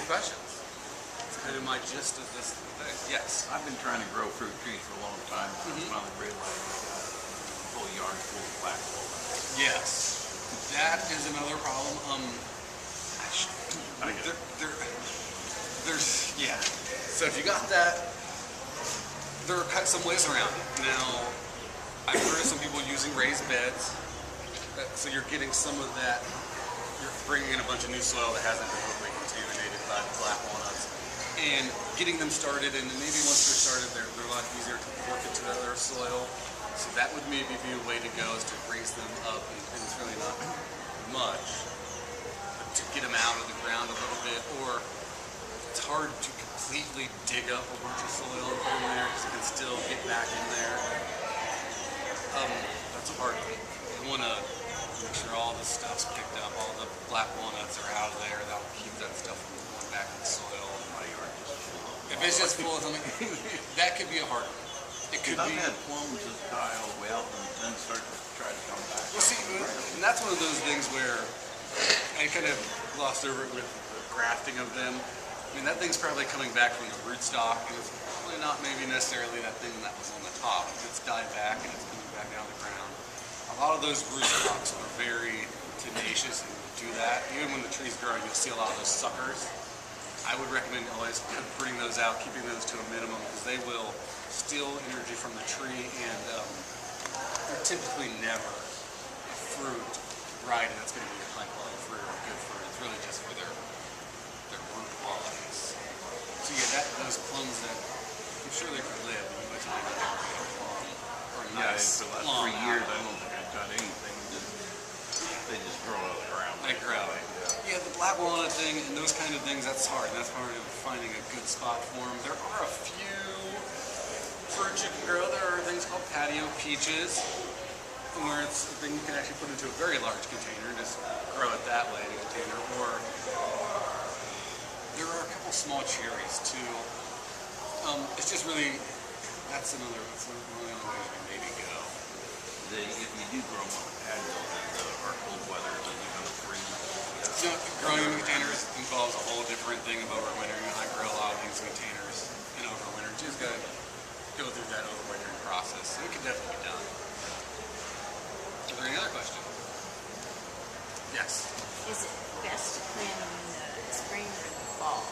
questions? That's kind of my gist of this thing. Yes. I've been trying to grow fruit trees for a long time. I finally realized I got a whole yard full of black walnuts. Yes. That is another problem. I get it. There's yeah. So if you got that, there are some ways around it. Now, I've heard of some people using raised beds. So you're getting some of that. You're bringing in a bunch of new soil that hasn't been totally contaminated by the black walnuts, and getting them started. And maybe once they're started, they're a lot easier to work into their soil. So that would maybe be a way to go, is to raise them up, and it's really not much, but to get them out of the ground a little bit. Or it's hard to completely dig up a bunch of soil and put in there, because it can still get back in there. That's a hard thing. You want to make sure all the stuff's picked up, all the black walnuts are out of there. That will keep that stuff from going back in the soil. My yard is full of. If it's just full of something, that could be a hard one. It could I've be. had plums that die all the way out and then start to try to come back. Well, see, and that's one of those things where I kind of glossed over it with the grafting of them. I mean, that thing's probably coming back from the rootstock, and it's probably not maybe necessarily that thing that was on the top. It's died back and it's coming back out of the ground. A lot of those rootstocks are very tenacious and will do that. Even when the tree's growing, you'll see a lot of those suckers. I would recommend always putting those out, keeping those to a minimum, because they will steal energy from the tree, and they're typically never a fruit variety that's going to be a high quality fruit or good fruit. It's really just for their root qualities. So yeah, those plums that I'm sure they could live, but by the time they get a plum or a Yeah, nice for the last plum 3 years, out, I don't think I've got anything. They just grow out of the ground. they grow. Yeah, the black walnut thing and those kind of things, that's hard. And that's part of finding a good spot for them. There are a few fruits you can grow. There are things called patio peaches, where it's a thing you can actually put into a very large container, just grow it that way in a container. Or there are a couple small cherries too. It's just really, that's one of the only ways you can maybe go. If you do grow them on a patio, then our cold weather is going to freeze. You know, growing in containers involves a whole different thing of overwintering. I grow a lot of things in containers in overwinter. You just got to go through that overwintering process. So it can definitely be done. Are there any other questions? Yes. Is it best to plant them in the spring or the fall?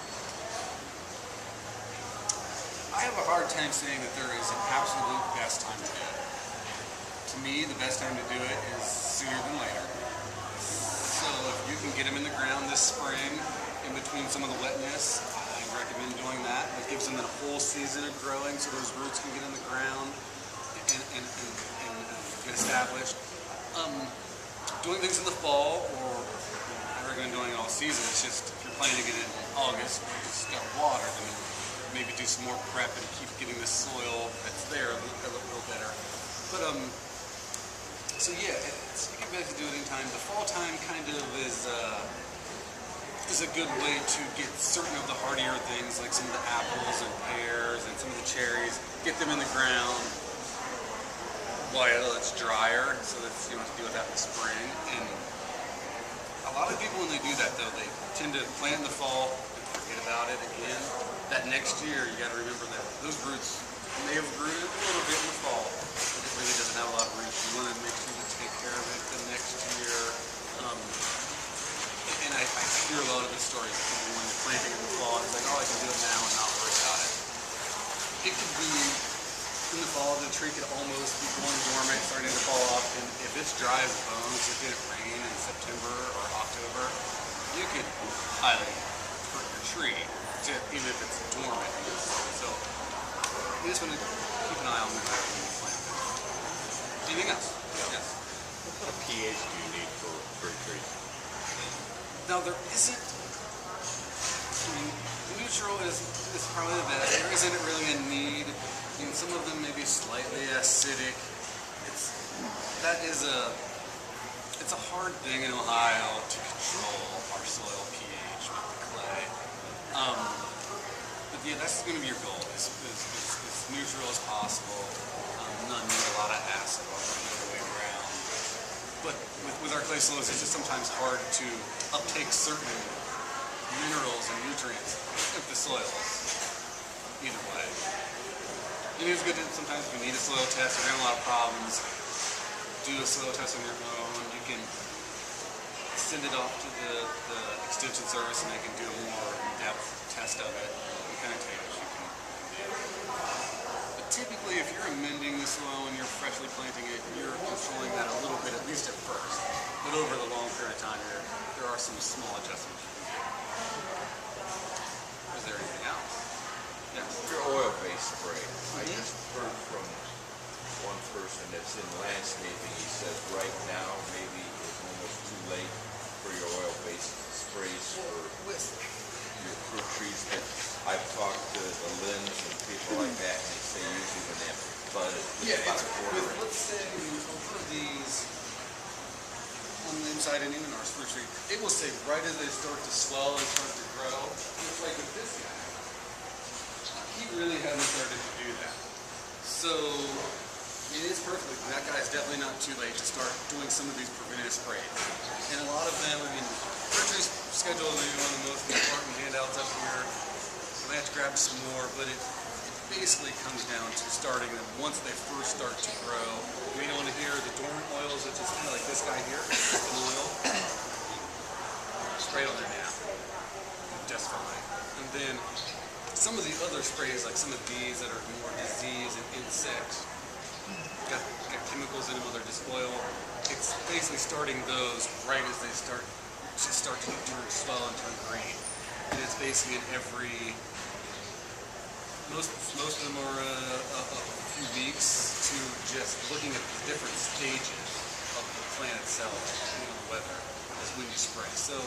I have a hard time saying that there is an absolute best time to do it. To me, the best time to do it is sooner than later. So if you can get them in the ground this spring, in between some of the wetness, I recommend doing that. It gives them a whole season of growing, so those roots can get in the ground and get established. Doing things in the fall, or I recommend doing it all season. It's just if you're planting it in August, it's got water, then maybe do some more prep and keep getting the soil that's there a little better. But so yeah, you can basically do it anytime. The fall time kind of is a good way to get certain of the hardier things, like some of the apples and pears and some of the cherries, get them in the ground while it's drier, so that you don't have to deal with that in the spring. And a lot of people, when they do that though, they tend to plant in the fall and forget about it again. That next year, you got to remember that those roots may have rooted a little bit in the fall, but it really doesn't have a lot of roots. You want to make sure you take care of it the next year. And I hear a lot of the stories of people when they're planting in the fall, it's like, oh, I can do it now and not worry about it. It could be in the fall, the tree could almost be going dormant, starting to fall off, and if it's dry as a bone, if it didn't rain in September or October, you could highly hurt your tree, even if it's dormant. So you just want to keep an eye on that when you plant it. Anything else? Yes. What kind of pH do you need for fruit trees? Now there isn't. I mean, neutral is probably the best. There isn't really a need. I mean, some of them may be slightly acidic. It's a hard thing in Ohio to control our soil pH with the clay. But yeah, that's going to be your goal. Is neutral as possible. Not need a lot of acid all the way around. But with our clay soils, it's just sometimes hard to uptake certain minerals and nutrients in the soil. Either way. It is good to sometimes if you need a soil test, you're having a lot of problems, do a soil test on your own. You can send it off to the extension service and they can do a more in-depth test of it. And kind of tell you what you can do. But typically if you're amending the soil and you're freshly planting it, you're controlling that a little bit, at least at first. But over the long period of time, there are some small adjustments you can do. Is there anything else? Yes. Your oil-based spray. I just heard from one person that's in landscaping. He says right now maybe it's almost too late for your oil-based sprays for your fruit trees. But I've talked to the Linds and people like that, and they say usually when they have budded, Yeah, about it's a quarter. let's say we'll put these on the inside and in our fruit tree. It will say right as they start to swell and start to grow. It's like with this guy. He really hasn't started to do that. So it is perfectly, that guy's definitely not too late to start doing some of these preventative sprays. And a lot of them, I mean, fruit tree schedule is maybe one of the most important handouts up here. So I have to grab some more, but it basically comes down to starting them once they first start to grow. We don't want to hear the dormant oils, which is kind of like this guy here, an oil. Spray it on there now. Just fine. And then some of the other sprays, like some of these that are more disease and insects, got chemicals in them, or they're just oil. It's basically starting those right as they start to turn swell and turn green. And it's basically in every, most of them are a few weeks to just looking at the different stages of the plant itself, depending on the weather, is when you spray. So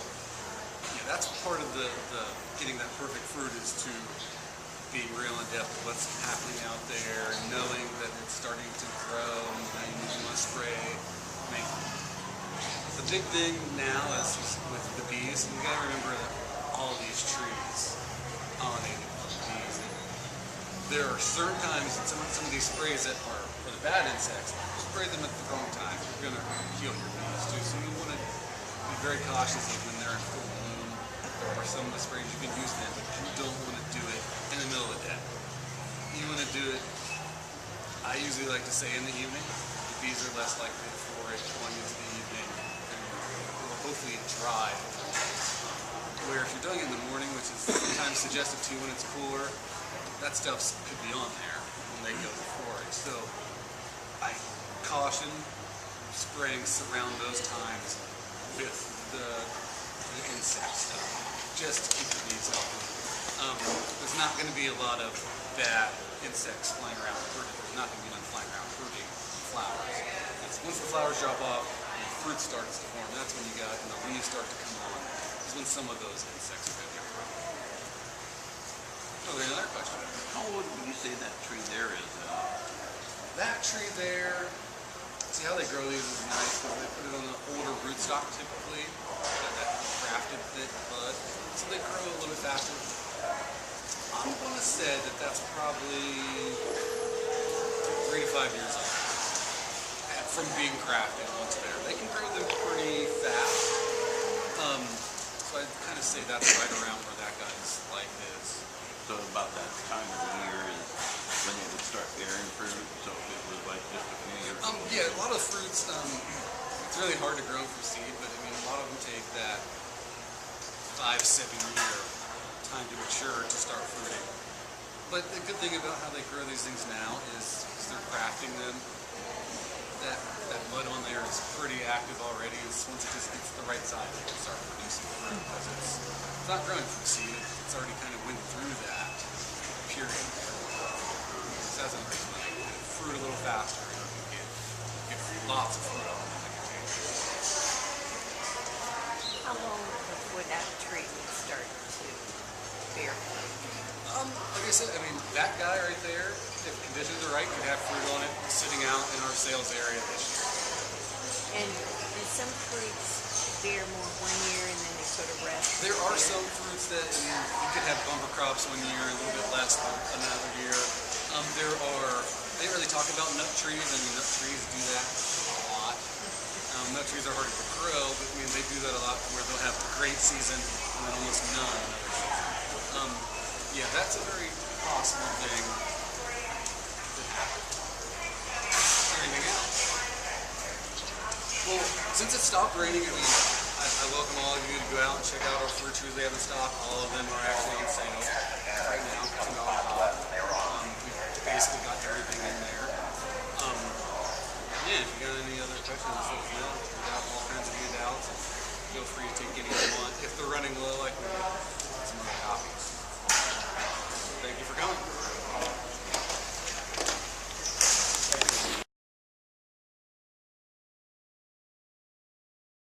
yeah, that's part of the getting that perfect fruit is to being real in depth of what's happening out there and knowing that it's starting to grow and now you need to spray. I mean, the big thing now is with the bees, and you gotta remember that all of these trees pollinated with bees. And there are certain times in some of these sprays that are for the bad insects, spray them at the wrong time. You're gonna kill your bees too. So you wanna be very cautious of when they're in full bloom. There are some of the sprays you can use then, but you don't want to do it in the middle of the day. You want to do it, I usually like to say in the evening. The bees are less likely to forage going into the evening, and will hopefully dry. Where if you're doing it in the morning, which is sometimes suggested too when it's cooler, that stuff could be on there when they go to forage. So I caution spraying around those times with the insect stuff, just to keep the bees healthy. There's not going to be a lot of bad insects flying around hurting. There's not going to be none flying around hurting flowers. Once the flowers drop off and the fruit starts to form, that's when you got, and the leaves start to come on, is when some of those insects are going to get from. Oh, there's another question. How old would you say that tree there is? That tree there, see how they grow these is nice because they put it on the older rootstock typically, that grafted thick bud, so they grow a little bit faster. I'm going to say that that's probably 3 to 5 years old from being crafted once there. They can grow them pretty fast, so I'd kind of say that's right around where that guy's life is. So about that time of the year is when they would start bearing fruit. So it was like just a few years. Yeah, a lot of fruits, it's really hard to grow from seed, but I mean, a lot of them take that 5-7 year time to mature to start fruiting. But the good thing about how they grow these things now is they're crafting them. That mud on there is pretty active already. Once it just gets the right size, it can start producing fruit because it's not growing from seed. It's already kind of went through that period. So that's another reason why they can fruit a little faster and you can get lots of fruit on it. How long before that tree would start to bear fruit? Like I said, I mean, that guy right there, if conditions are right, could have fruit on it sitting out in our sales area this year. And some fruits bear more one year and then they sort of rest. There are some fruits that, I mean, you could have bumper crops one year, a little bit less another year. They don't really talk about nut trees. I mean, nut trees do that a lot. Nut trees are harder to grow, but I mean, they do that a lot where they'll have a great season and then almost none another season. Yeah, that's a very possible thing that happens. Anything else? Well, since it stopped raining, I mean, I welcome all of you to go out and check out our fruit trees we have in stock. All of them are actually in sale.